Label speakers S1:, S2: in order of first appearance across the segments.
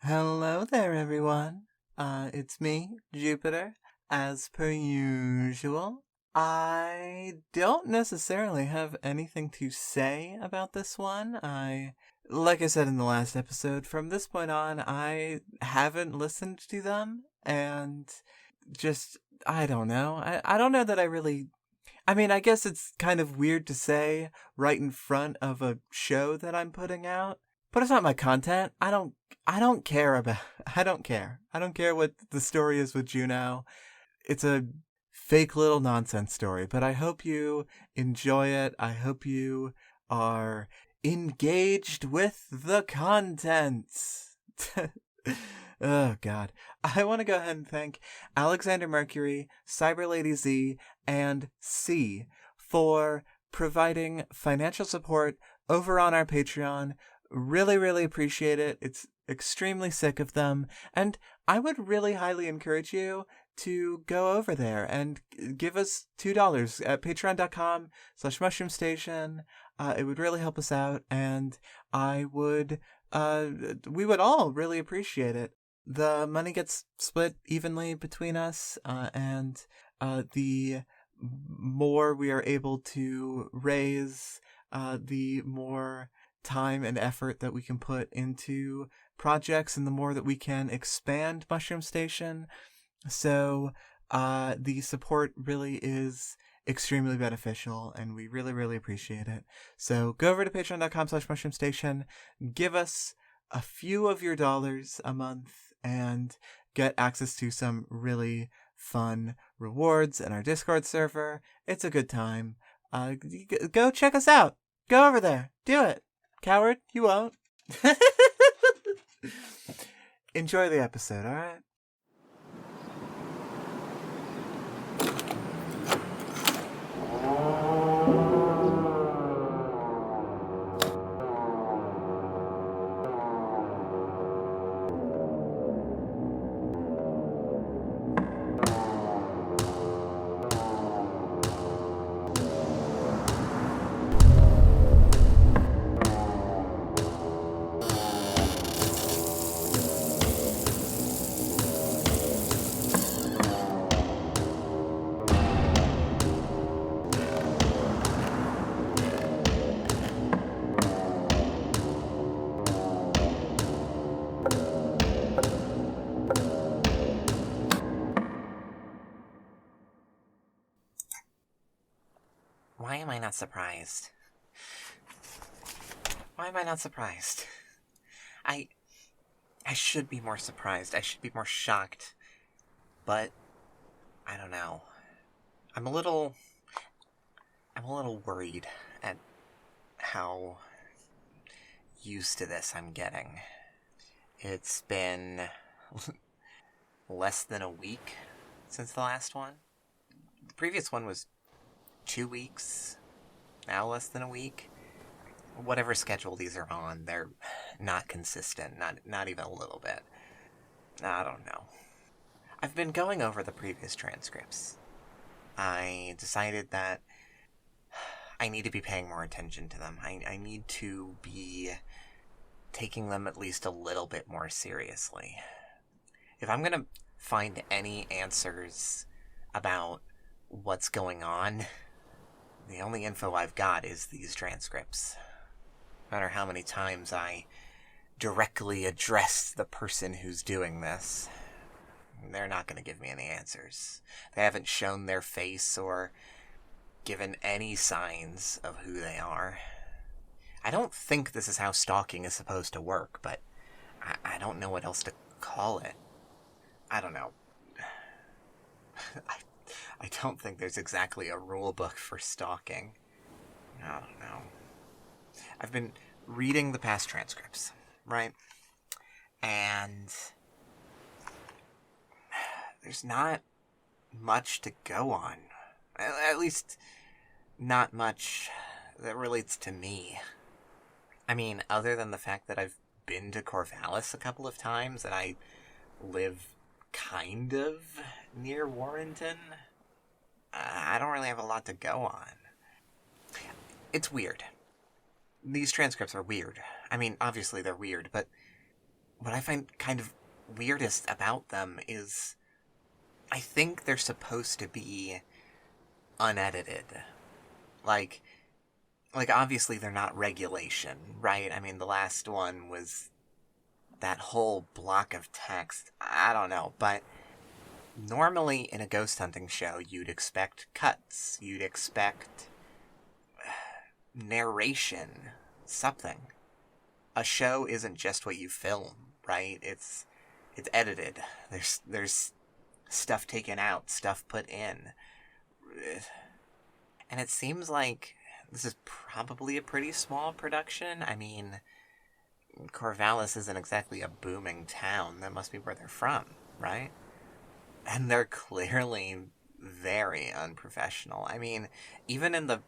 S1: Hello there, everyone. It's me, Jupiter, as per usual. I don't necessarily have anything to say about this one. Like I said in the last episode, from this point on, I haven't listened to them, and just, I don't know. I don't know that I really. I mean, I guess it's kind of weird to say right in front of a show that I'm putting out, but it's not my content. I don't care about I don't care. I don't care what the story is with Juno. It's a fake little nonsense story, but I hope you enjoy it. I hope you are engaged with the contents. Oh god. I want to go ahead and thank Alexander Mercury, Cyber Lady Z, and C for providing financial support over on our Patreon. Really, really appreciate it. It's extremely sick of them. And I would really highly encourage you to go over there and give us $2 at patreon.com/mushroomstation. It would really help us out, and we would all really appreciate it. The money gets split evenly between us, and the more we are able to raise, the more time and effort that we can put into projects, and the more that we can expand Mushroom Station. So the support really is extremely beneficial, and we really, really appreciate it. So go over to patreon.com/mushroomstation, give us a few of your dollars a month, and get access to some really fun rewards in our Discord server. It's a good time. Go check us out. Go over there. Do it. Coward, you won't. Enjoy the episode, alright?
S2: Why am I not surprised? Why am I not surprised? I should be more surprised. I should be more shocked. But I don't know. I'm a little worried at how used to this I'm getting. It's been less than a week since the last one. The previous one was 2 weeks, now less than a week. Whatever schedule these are on, they're not consistent, not even a little bit. I don't know. I've been going over the previous transcripts. I decided that I need to be paying more attention to them. I need to be taking them at least a little bit more seriously. If I'm going to find any answers about what's going on, the only info I've got is these transcripts. No matter how many times I directly address the person who's doing this, they're not going to give me any answers. They haven't shown their face or given any signs of who they are. I don't think this is how stalking is supposed to work, but I don't know what else to call it. I don't know. I don't think there's exactly a rule book for stalking. I don't know. I've been reading the past transcripts, right? And there's not much to go on. At least, not much that relates to me. I mean, other than the fact that I've been to Corvallis a couple of times and I live kind of near Warrenton, I don't really have a lot to go on. It's weird. These transcripts are weird. I mean, obviously they're weird, but what I find kind of weirdest about them is I think they're supposed to be unedited. Like obviously they're not regulation, right? I mean, the last one was that whole block of text. I don't know, but normally in a ghost hunting show, you'd expect cuts. You'd expect narration, something. A show isn't just what you film, right? It's edited. There's stuff taken out, stuff put in. And it seems like this is probably a pretty small production. I mean, Corvallis isn't exactly a booming town. That must be where they're from, right? And they're clearly very unprofessional. I mean, even in the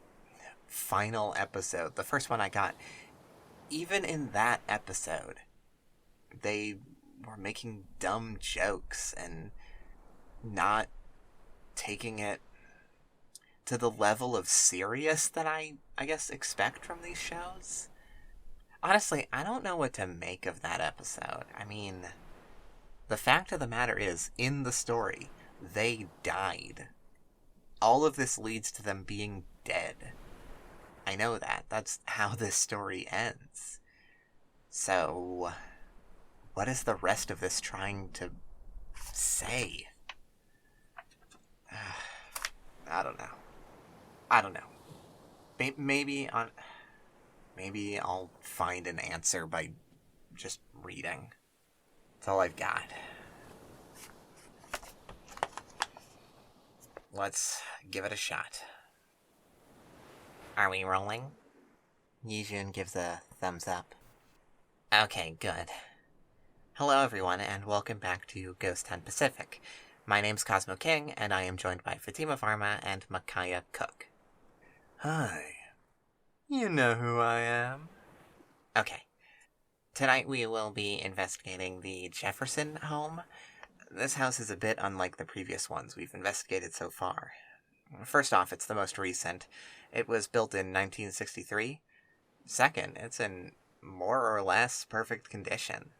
S2: final episode, the first one I got, even in that episode, they were making dumb jokes and not taking it to the level of serious that I guess expect from these shows. Honestly, I don't know what to make of that episode. I mean, the fact of the matter is, in the story, they died. All of this leads to them being dead. I know that. That's how this story ends. So, what is the rest of this trying to say? I don't know. Maybe I'll find an answer by just reading. That's all I've got. Let's give it a shot. Are we rolling? Yijun gives a thumbs up. Okay, good. Hello everyone, and welcome back to Ghost Hunt Pacific. My name's Cosmo King, and I am joined by Fatima Varma and Makaya Cook.
S1: Hi. You know who I am.
S2: Okay. Tonight we will be investigating the Jefferson home. This house is a bit unlike the previous ones we've investigated so far. First off, it's the most recent. It was built in 1963. Second, it's in more or less perfect condition.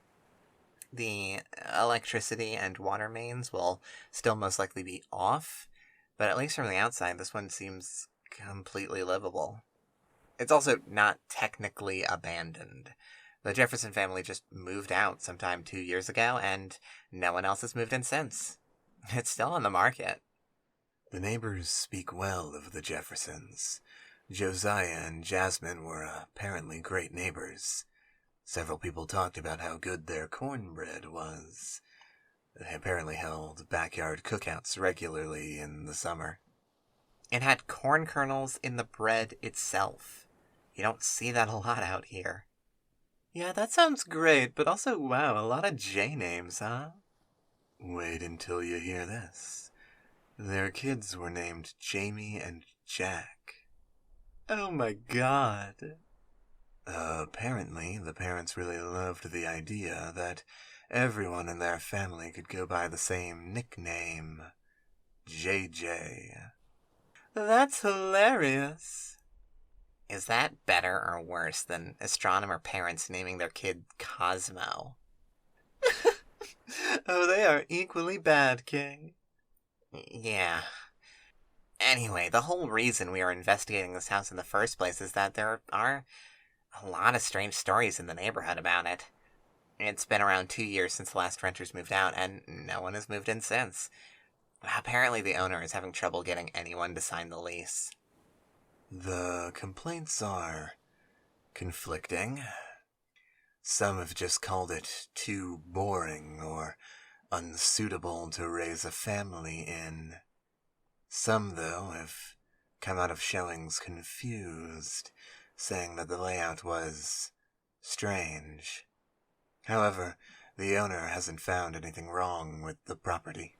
S2: The electricity and water mains will still most likely be off, but at least from the outside, this one seems completely livable. It's also not technically abandoned. The Jefferson family just moved out sometime 2 years ago, and no one else has moved in since. It's still on the market.
S3: The neighbors speak well of the Jeffersons. Josiah and Jasmine were apparently great neighbors. Several people talked about how good their cornbread was. They apparently held backyard cookouts regularly in the summer.
S2: It had corn kernels in the bread itself. You don't see that a lot out here.
S1: Yeah, that sounds great, but also, wow, a lot of J names, huh?
S3: Wait until you hear this. Their kids were named Jamie and Jack.
S1: Oh my god.
S3: Apparently, the parents really loved the idea that everyone in their family could go by the same nickname, JJ.
S1: That's hilarious.
S2: Is that better or worse than astronomer parents naming their kid Cosmo?
S1: Oh, they are equally bad, King.
S2: Yeah. Anyway, the whole reason we are investigating this house in the first place is that there are a lot of strange stories in the neighborhood about it. It's been around 2 years since the last renters moved out, and no one has moved in since. Apparently the owner is having trouble getting anyone to sign the lease.
S3: The complaints are conflicting. Some have just called it too boring or unsuitable to raise a family in. Some, though, have come out of showings confused, saying that the layout was strange. However, the owner hasn't found anything wrong with the property.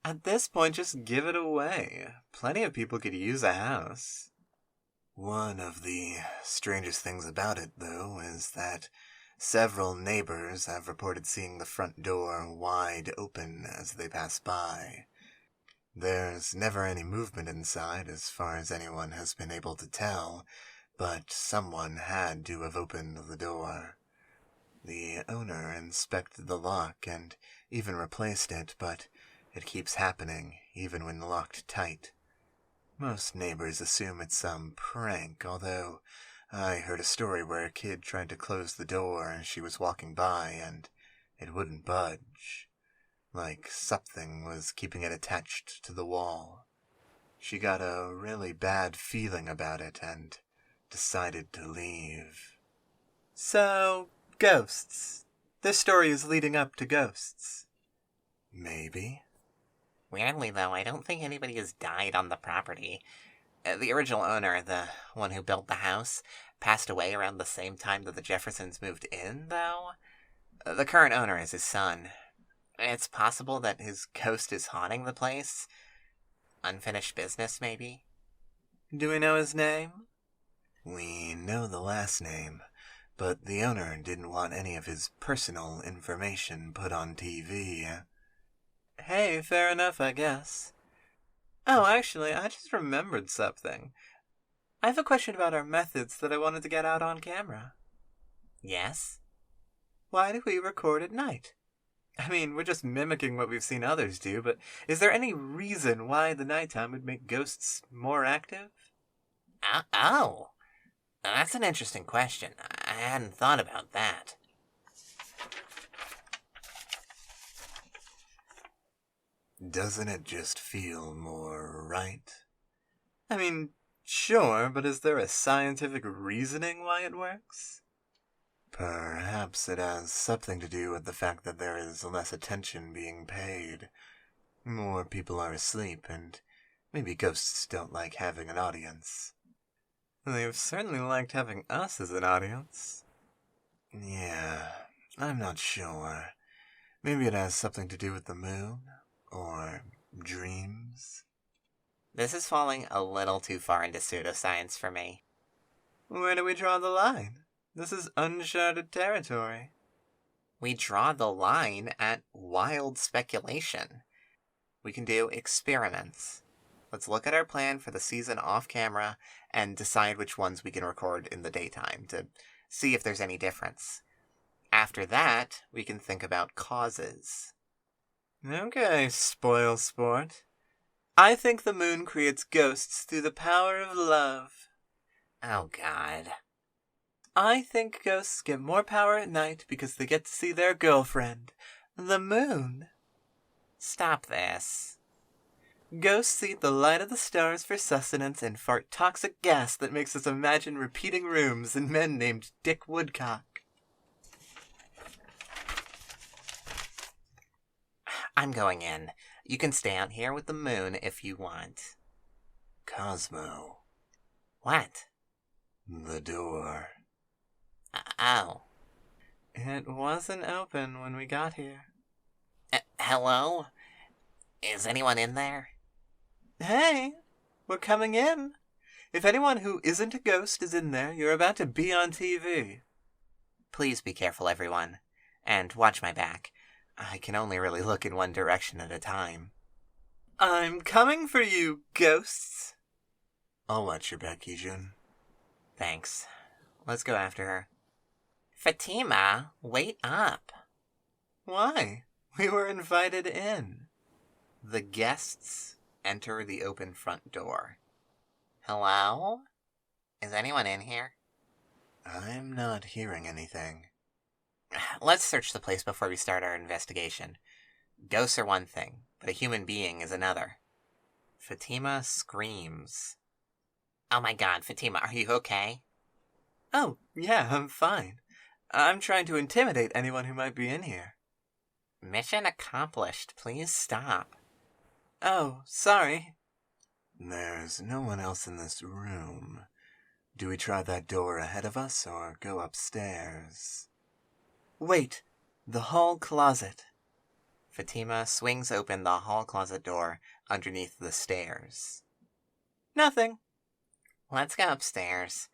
S1: At this point, just give it away. Plenty of people could use a house.
S3: One of the strangest things about it, though, is that several neighbors have reported seeing the front door wide open as they pass by. There's never any movement inside, as far as anyone has been able to tell, but someone had to have opened the door. The owner inspected the lock and even replaced it, but it keeps happening, even when locked tight. Most neighbors assume it's some prank, although I heard a story where a kid tried to close the door and she was walking by and it wouldn't budge, like something was keeping it attached to the wall. She got a really bad feeling about it and decided to leave.
S1: So, ghosts. This story is leading up to ghosts.
S3: Maybe.
S2: Weirdly, though, I don't think anybody has died on the property. The original owner, the one who built the house, passed away around the same time that the Jeffersons moved in, though. The current owner is his son. It's possible that his ghost is haunting the place. Unfinished business, maybe?
S1: Do we know his name?
S3: We know the last name, but the owner didn't want any of his personal information put on TV.
S1: Hey, fair enough, I guess. Oh, actually, I just remembered something. I have a question about our methods that I wanted to get out on camera.
S2: Yes?
S1: Why do we record at night? I mean, we're just mimicking what we've seen others do, but is there any reason why the nighttime would make ghosts more active?
S2: Oh, that's an interesting question. I hadn't thought about that.
S3: Doesn't it just feel more right?
S1: I mean, sure, but is there a scientific reasoning why it works?
S3: Perhaps it has something to do with the fact that there is less attention being paid. More people are asleep, and maybe ghosts don't like having an audience.
S1: They've certainly liked having us as an audience.
S3: Yeah, I'm not sure. Maybe it has something to do with the moon, or dreams.
S2: This is falling a little too far into pseudoscience for me.
S1: Where do we draw the line? This is uncharted territory.
S2: We draw the line at wild speculation. We can do experiments. Let's look at our plan for the season off camera and decide which ones we can record in the daytime to see if there's any difference. After that, we can think about causes.
S1: Okay, spoil sport. I think the moon creates ghosts through the power of love.
S2: Oh, God.
S1: I think ghosts get more power at night because they get to see their girlfriend, the moon.
S2: Stop this.
S1: Ghosts eat the light of the stars for sustenance and fart toxic gas that makes us imagine repeating rooms and men named Dick Woodcock.
S2: I'm going in. You can stay out here with the moon if you want.
S3: Cosmo.
S2: What?
S3: The door.
S2: Oh.
S1: It wasn't open when we got here.
S2: Hello? Is anyone in there?
S1: Hey, we're coming in. If anyone who isn't a ghost is in there, you're about to be on TV.
S2: Please be careful, everyone. And watch my back. I can only really look in one direction at a time.
S1: I'm coming for you, ghosts.
S3: I'll watch your back, Jun.
S2: Thanks. Let's go after her. Fatima, wait up.
S1: Why? We were invited in.
S2: The guests enter the open front door. Hello? Is anyone in here?
S3: I'm not hearing anything.
S2: Let's search the place before we start our investigation. Ghosts are one thing, but a human being is another. Fatima screams. Oh my God, Fatima, are you okay?
S1: Oh, yeah, I'm fine. I'm trying to intimidate anyone who might be in here.
S2: Mission accomplished. Please stop.
S1: Oh, sorry.
S3: There's no one else in this room. Do we try that door ahead of us or go upstairs?
S1: Wait, the hall closet.
S2: Fatima swings open the hall closet door underneath the stairs.
S1: Nothing.
S2: Let's go upstairs.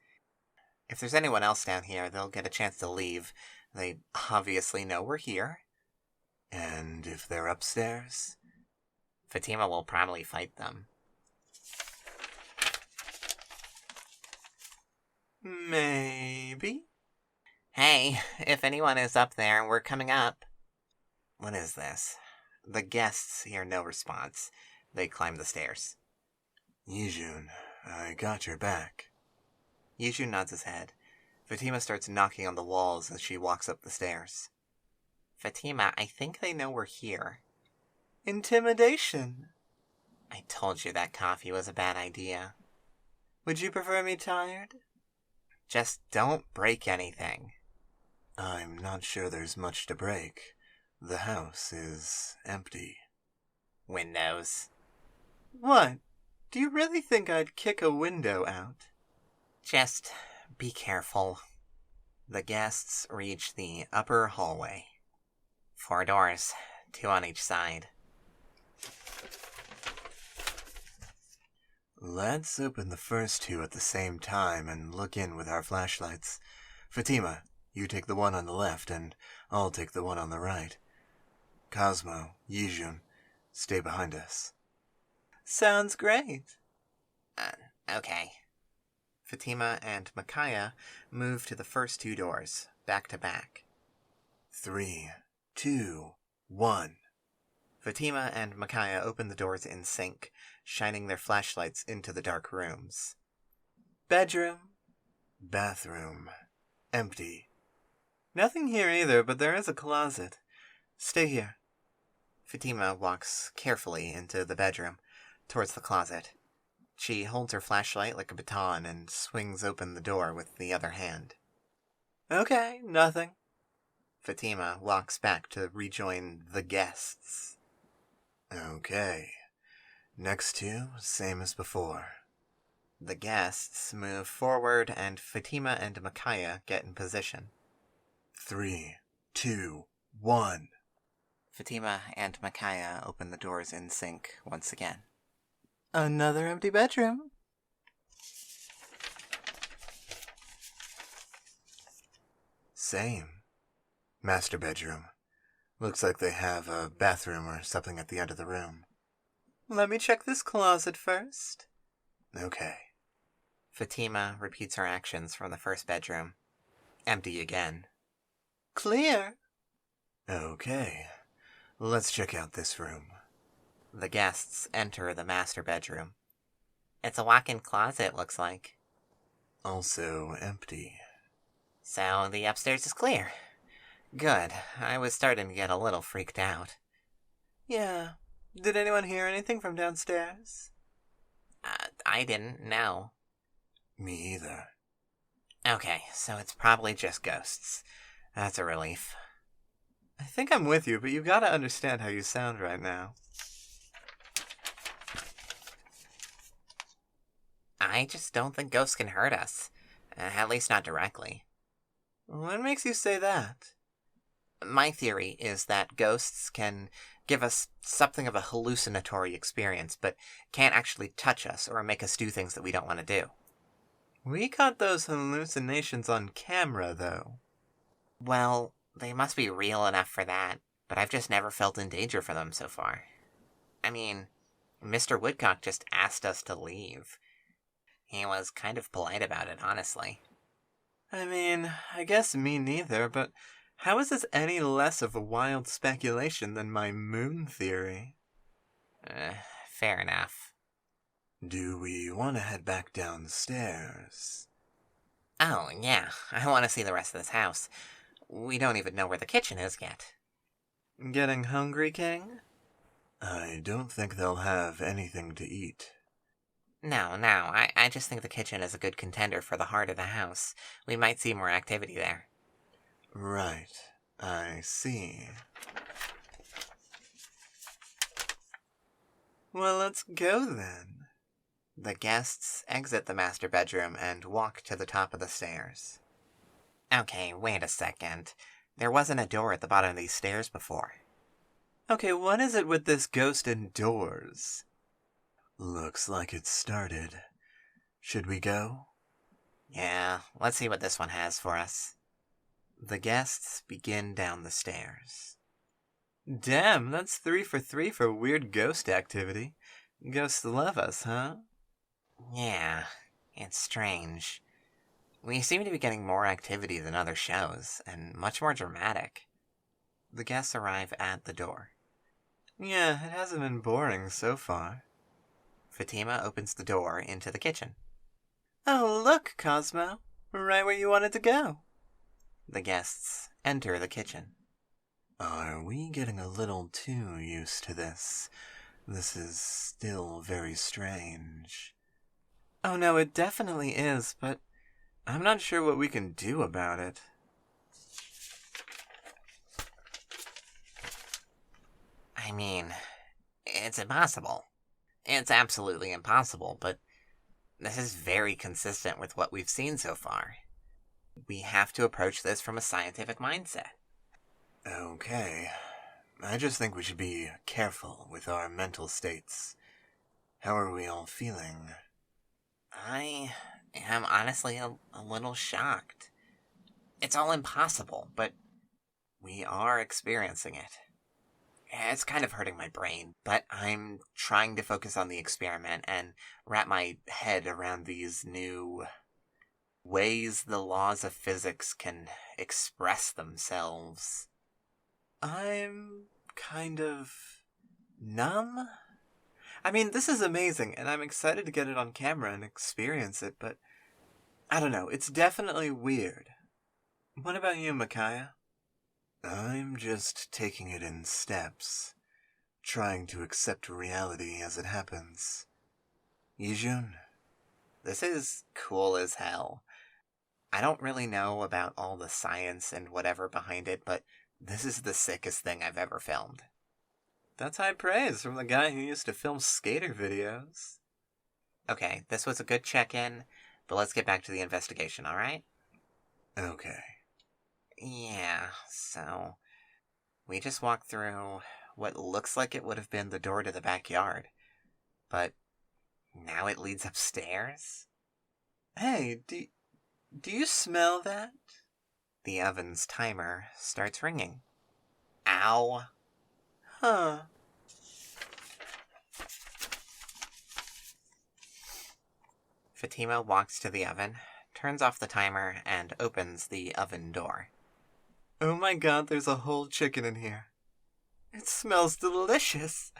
S2: If there's anyone else down here, they'll get a chance to leave. They obviously know we're here.
S3: And if they're upstairs?
S2: Fatima will probably fight them.
S1: Maybe.
S2: Hey, if anyone is up there, we're coming up. What is this? The guests hear no response. They climb the stairs.
S3: Yijun, I got your back.
S2: Yiju nods his head. Fatima starts knocking on the walls as she walks up the stairs. Fatima, I think they know we're here.
S1: Intimidation.
S2: I told you that coffee was a bad idea.
S1: Would you prefer me tired?
S2: Just don't break anything.
S3: I'm not sure there's much to break. The house is empty.
S2: Windows.
S1: What? Do you really think I'd kick a window out?
S2: Just be careful. The guests reach the upper hallway. 4 doors, 2 on each side.
S3: Let's open the first 2 at the same time and look in with our flashlights. Fatima, you take the one on the left, and I'll take the one on the right. Cosmo, Yijun, stay behind us.
S1: Sounds great.
S2: Okay. Fatima and Micaiah move to the first 2 doors, back to back.
S3: 3, 2, 1.
S2: Fatima and Micaiah open the doors in sync, shining their flashlights into the dark rooms.
S1: Bedroom.
S3: Bathroom. Empty.
S1: Nothing here either, but there is a closet. Stay here.
S2: Fatima walks carefully into the bedroom, towards the closet. She holds her flashlight like a baton and swings open the door with the other hand.
S1: Okay, nothing.
S2: Fatima walks back to rejoin the guests.
S3: Okay. Next 2, same as before.
S2: The guests move forward and Fatima and Micaiah get in position.
S3: 3, 2, 1.
S2: Fatima and Micaiah open the doors in sync once again.
S1: Another empty bedroom.
S3: Same. Master bedroom. Looks like they have a bathroom or something at the end of the room.
S1: Let me check this closet first.
S3: Okay.
S2: Fatima repeats her actions from the first bedroom. Empty again.
S1: Clear.
S3: Okay. Let's check out this room.
S2: The guests enter the master bedroom. It's a walk-in closet, looks like.
S3: Also empty.
S2: So the upstairs is clear. Good. I was starting to get a little freaked out.
S1: Yeah. Did anyone hear anything from downstairs?
S2: I didn't know.
S3: Me either.
S2: Okay, so it's probably just ghosts. That's a relief.
S1: I think I'm with you, but you gotta understand how you sound right now.
S2: I just don't think ghosts can hurt us. At least not directly.
S1: What makes you say that?
S2: My theory is that ghosts can give us something of a hallucinatory experience, but can't actually touch us or make us do things that we don't want to do.
S1: We caught those hallucinations on camera, though.
S2: Well, they must be real enough for that, but I've just never felt in danger for them so far. I mean, Mr. Woodcock just asked us to leave. He was kind of polite about it, honestly.
S1: I mean, I guess me neither, but how is this any less of a wild speculation than my moon theory?
S2: Fair enough.
S3: Do we want to head back downstairs?
S2: Oh, yeah, I want to see the rest of this house. We don't even know where the kitchen is yet.
S1: Getting hungry, King?
S3: I don't think they'll have anything to eat.
S2: No, I just think the kitchen is a good contender for the heart of the house. We might see more activity there.
S3: Right. I see.
S1: Well, let's go then.
S2: The guests exit the master bedroom and walk to the top of the stairs. Okay, wait a second. There wasn't a door at the bottom of these stairs before.
S1: Okay, what is it with this ghost and doors?
S3: Looks like it started. Should we go?
S2: Yeah, let's see what this one has for us.
S3: The guests begin down the stairs.
S1: Damn, that's 3 for 3 for weird ghost activity. Ghosts love us, huh?
S2: Yeah, it's strange. We seem to be getting more activity than other shows, and much more dramatic. The guests arrive at the door.
S1: Yeah, it hasn't been boring so far.
S2: Fatima opens the door into the kitchen.
S1: Oh, look, Cosmo. Right where you wanted to go.
S2: The guests enter the kitchen.
S3: Are we getting a little too used to this? This is still very strange.
S1: Oh no, it definitely is, but I'm not sure what we can do about it.
S2: I mean, it's impossible. It's absolutely impossible, but this is very consistent with what we've seen so far. We have to approach this from a scientific mindset.
S3: Okay. I just think we should be careful with our mental states. How are we all feeling?
S2: I am honestly a little shocked. It's all impossible, but we are experiencing it. It's kind of hurting my brain, but I'm trying to focus on the experiment and wrap my head around these new ways the laws of physics can express themselves.
S1: I'm kind of numb. I mean, this is amazing, and I'm excited to get it on camera and experience it, but I don't know, it's definitely weird. What about you, Micaiah?
S3: I'm just taking it in steps, trying to accept reality as it happens. Yijun?
S2: This is cool as hell. I don't really know about all the science and whatever behind it, but this is the sickest thing I've ever filmed.
S1: That's high praise from the guy who used to film skater videos.
S2: Okay, this was a good check-in, but let's get back to the investigation, alright?
S3: Okay.
S2: Yeah, so we just walked through what looks like it would have been the door to the backyard, but now it leads upstairs?
S1: Hey, do you smell that?
S2: The oven's timer starts ringing. Ow.
S1: Huh.
S2: Fatima walks to the oven, turns off the timer, and opens the oven door.
S1: Oh my god, there's a whole chicken in here. It smells delicious.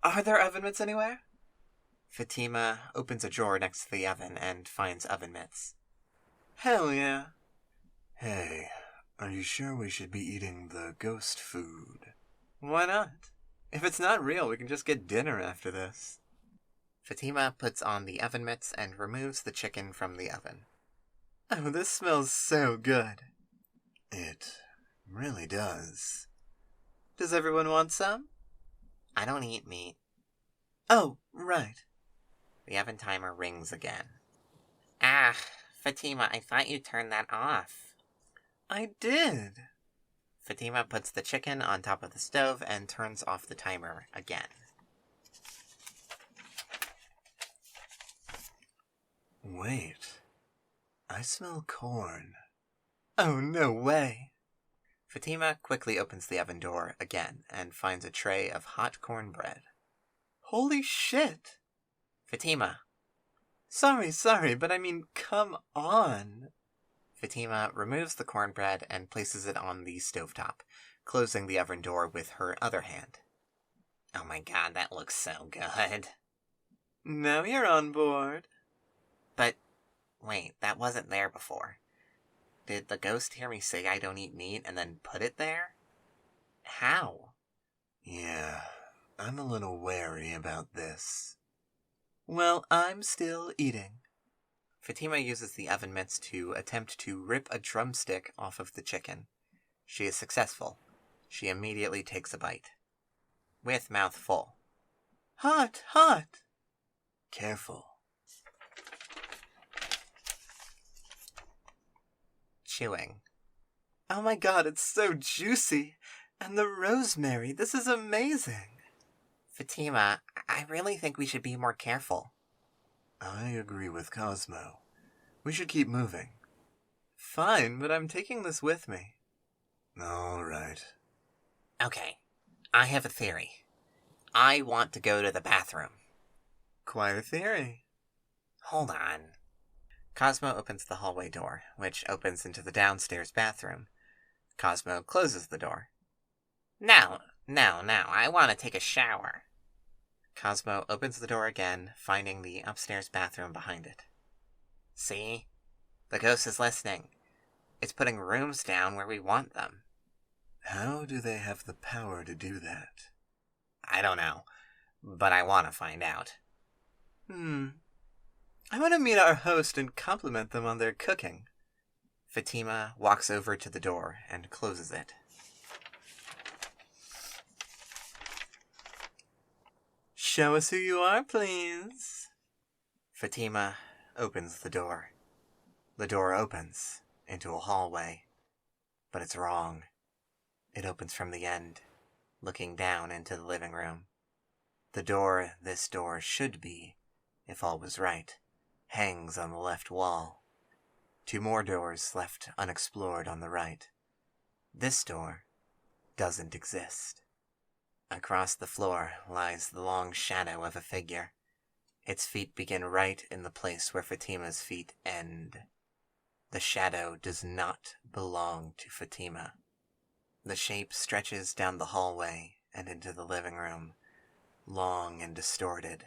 S1: Are there oven mitts anywhere?
S2: Fatima opens a drawer next to the oven and finds oven mitts.
S1: Hell yeah.
S3: Hey, are you sure we should be eating the ghost food?
S1: Why not? If it's not real, we can just get dinner after this.
S2: Fatima puts on the oven mitts and removes the chicken from the oven.
S1: Oh, this smells so good.
S3: It really does.
S1: Does everyone want some?
S2: I don't eat meat.
S1: Oh, right.
S2: The oven timer rings again. Ah, Fatima, I thought you turned that off.
S1: I did.
S2: Fatima puts the chicken on top of the stove and turns off the timer again.
S3: Wait. I smell corn.
S1: Oh, no way.
S2: Fatima quickly opens the oven door again and finds a tray of hot cornbread.
S1: Holy shit.
S2: Fatima.
S1: Sorry, but I mean, come on.
S2: Fatima removes the cornbread and places it on the stovetop, closing the oven door with her other hand. Oh my god, that looks so good.
S1: Now you're on board.
S2: But, wait, that wasn't there before. Did the ghost hear me say I don't eat meat and then put it there? How?
S3: Yeah, I'm a little wary about this.
S1: Well, I'm still eating.
S2: Fatima uses the oven mitts to attempt to rip a drumstick off of the chicken. She is successful. She immediately takes a bite. With mouth full.
S1: Hot.
S3: Careful.
S2: Chewing.
S1: Oh my god, it's so juicy. And the rosemary, this is amazing.
S2: Fatima, I really think we should be more careful.
S3: I agree with Cosmo. We should keep moving.
S1: Fine, but I'm taking this with me.
S3: All right.
S2: Okay, I have a theory. I want to go to the bathroom.
S1: Quite a theory.
S2: Hold on. Cosmo opens the hallway door, which opens into the downstairs bathroom. Cosmo closes the door. No, I want to take a shower. Cosmo opens the door again, finding the upstairs bathroom behind it. See? The ghost is listening. It's putting rooms down where we want them.
S3: How do they have the power to do that?
S2: I don't know, but I want to find out.
S1: I want to meet our host and compliment them on their cooking.
S2: Fatima walks over to the door and closes it.
S1: Show us who you are, please.
S2: Fatima opens the door. The door opens into a hallway, but it's wrong. It opens from the end, looking down into the living room. The door this door should be, if all was right, hangs on the left wall. 2 more doors left unexplored on the right. This door doesn't exist. Across the floor lies the long shadow of a figure. Its feet begin right in the place where Fatima's feet end. The shadow does not belong to Fatima. The shape stretches down the hallway and into the living room, long and distorted.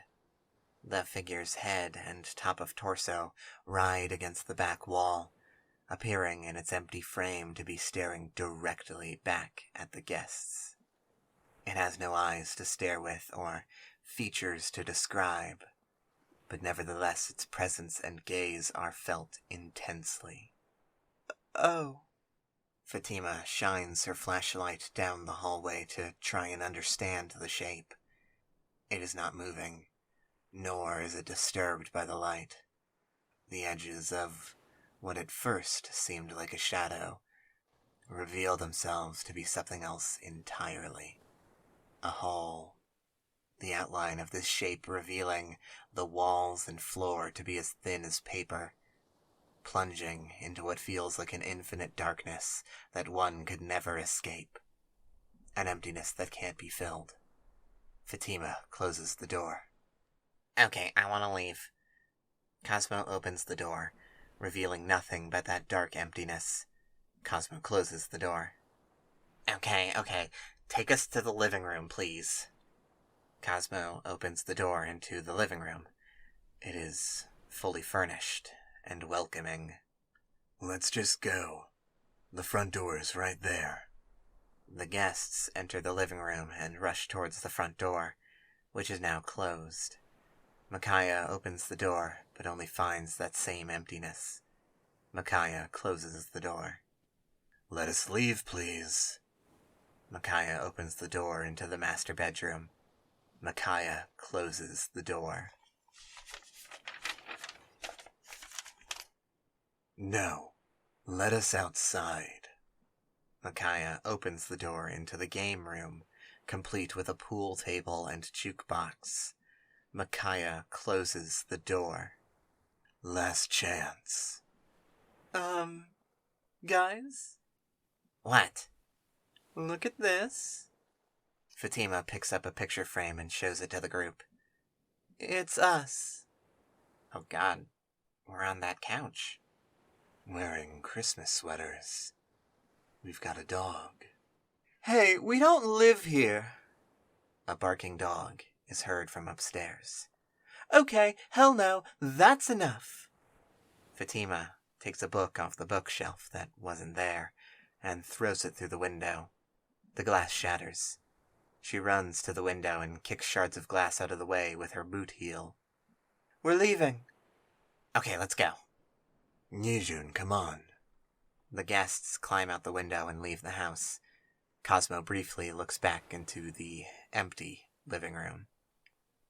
S2: The figure's head and top of torso ride against the back wall, appearing in its empty frame to be staring directly back at the guests. It has no eyes to stare with or features to describe, but nevertheless its presence and gaze are felt intensely.
S1: Oh.
S2: Fatima shines her flashlight down the hallway to try and understand the shape. It is not moving, nor is it disturbed by the light. The edges of what at first seemed like a shadow reveal themselves to be something else entirely. A hole. The outline of this shape revealing the walls and floor to be as thin as paper, plunging into what feels like an infinite darkness that one could never escape. An emptiness that can't be filled. Fatima closes the door. Okay, I want to leave. Cosmo opens the door, revealing nothing but that dark emptiness. Cosmo closes the door. Okay, take us to the living room, please. Cosmo opens the door into the living room. It is fully furnished and welcoming.
S3: Let's just go. The front door is right there.
S2: The guests enter the living room and rush towards the front door, which is now closed. Micaiah opens the door, but only finds that same emptiness. Micaiah closes the door.
S3: Let us leave, please.
S2: Micaiah opens the door into the master bedroom. Micaiah closes the door.
S3: No, let us outside.
S2: Micaiah opens the door into the game room, complete with a pool table and jukebox. Micaiah closes the door.
S3: Last chance.
S1: Guys?
S2: What?
S1: Look at this.
S2: Fatima picks up a picture frame and shows it to the group.
S1: It's us.
S2: Oh God, we're on that couch.
S3: Wearing Christmas sweaters. We've got a dog.
S1: Hey, we don't live here.
S2: A barking dog is heard from upstairs.
S1: Okay, hell no, that's enough.
S2: Fatima takes a book off the bookshelf that wasn't there and throws it through the window. The glass shatters. She runs to the window and kicks shards of glass out of the way with her boot heel.
S1: We're leaving.
S2: Okay, let's go.
S3: Nijun, come on.
S2: The guests climb out the window and leave the house. Cosmo briefly looks back into the empty living room.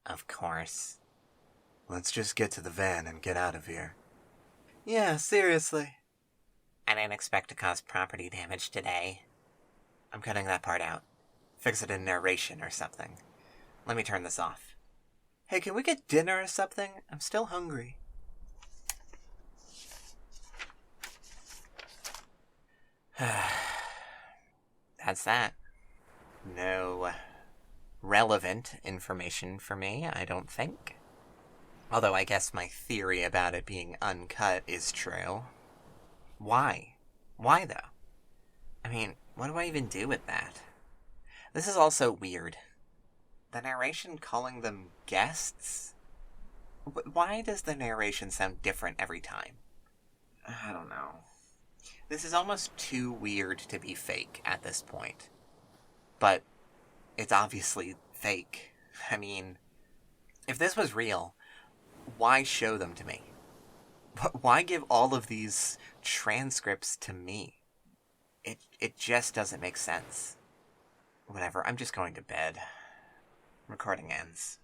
S2: Of course.
S3: Let's just get to the van and get out of here.
S1: Yeah, seriously.
S2: I didn't expect to cause property damage today. I'm cutting that part out. Fix it in narration or something. Let me turn this off.
S1: Hey, can we get dinner or something? I'm still hungry.
S2: That's that. No relevant information for me, I don't think. Although I guess my theory about it being uncut is true. Why? Why, though? I mean, what do I even do with that? This is also weird. The narration calling them guests? Why does the narration sound different every time? I don't know. This is almost too weird to be fake at this point. But it's obviously fake. I mean, if this was real, why show them to me? Why give all of these transcripts to me? It just doesn't make sense. Whatever, I'm just going to bed. Recording ends.